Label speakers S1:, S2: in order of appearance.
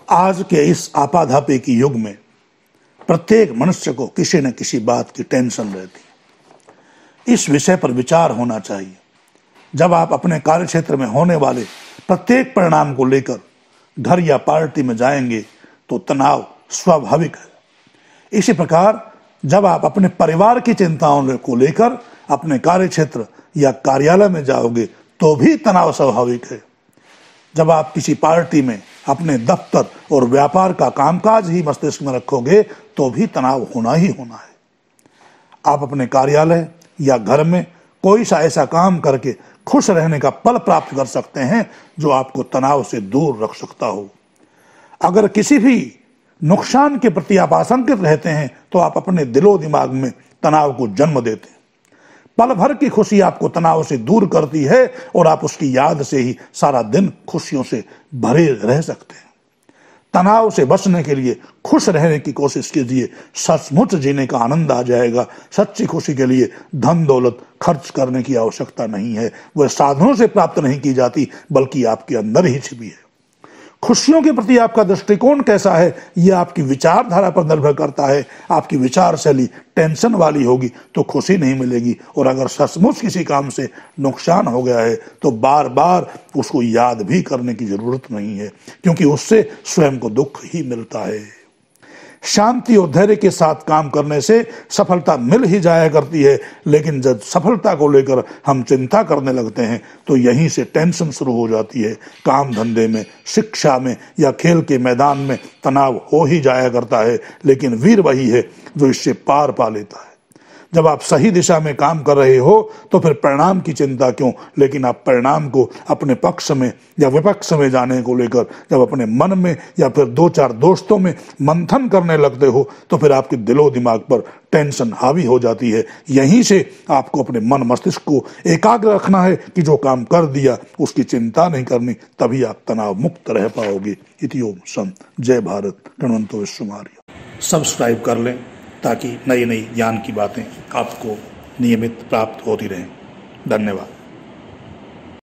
S1: आज के इस आपाधापी की युग में प्रत्येक मनुष्य को किसी न किसी बात की टेंशन रहती है। इस विषय पर विचार होना चाहिए। जब आप अपने कार्यक्षेत्र में होने वाले प्रत्येक परिणाम को लेकर घर या पार्टी में जाएंगे तो तनाव स्वाभाविक है। इसी प्रकार जब आप अपने परिवार की चिंताओं को लेकर अपने कार्यक्षेत्र या कार्यालय में जाओगे तो भी तनाव स्वाभाविक है। जब आप किसी पार्टी में अपने दफ्तर और व्यापार का कामकाज ही मस्तिष्क में रखोगे तो भी तनाव होना ही होना है। आप अपने कार्यालय या घर में कोई सा ऐसा काम करके खुश रहने का पल प्राप्त कर सकते हैं जो आपको तनाव से दूर रख सकता हो। अगर किसी भी नुकसान के प्रति आप आशंकित रहते हैं तो आप अपने दिलो दिमाग में तनाव को जन्म देते हैं। पल भर की खुशी आपको तनाव से दूर करती है और आप उसकी याद से ही सारा दिन खुशियों से भरे रह सकते हैं। तनाव से बचने के लिए खुश रहने की कोशिश कीजिए। सचमुच जीने का आनंद आ जाएगा। सच्ची खुशी के लिए धन दौलत खर्च करने की आवश्यकता नहीं है। वह साधनों से प्राप्त नहीं की जाती बल्कि आपके अंदर ही छिपी है। खुशियों के प्रति आपका दृष्टिकोण कैसा है यह आपकी विचारधारा पर निर्भर करता है। आपकी विचार शैली टेंशन वाली होगी तो खुशी नहीं मिलेगी, और अगर सचमुच किसी काम से नुकसान हो गया है तो बार बार उसको याद भी करने की जरूरत नहीं है, क्योंकि उससे स्वयं को दुख ही मिलता है। शांति और धैर्य के साथ काम करने से सफलता मिल ही जाया करती है, लेकिन जब सफलता को लेकर हम चिंता करने लगते हैं तो यहीं से टेंशन शुरू हो जाती है। काम धंधे में, शिक्षा में या खेल के मैदान में तनाव हो ही जाया करता है, लेकिन वीर वही है जो इससे पार पा लेता है। जब आप सही दिशा में काम कर रहे हो तो फिर परिणाम की चिंता क्यों, लेकिन आप परिणाम को अपने पक्ष में या विपक्ष में जाने को लेकर जब अपने मन में या फिर दो चार दोस्तों में मंथन करने लगते हो तो फिर आपके दिलो दिमाग पर टेंशन हावी हो जाती है। यहीं से आपको अपने मन मस्तिष्क को एकाग्र रखना है कि जो काम कर दिया उसकी चिंता नहीं करनी, तभी आप तनाव मुक्त रह पाओगे। इति ओम सं जय भारत गणवंतो विश्वमार्य। सब्सक्राइब कर लें ताकि नई नई ज्ञान की बातें आपको नियमित प्राप्त होती रहें। धन्यवाद।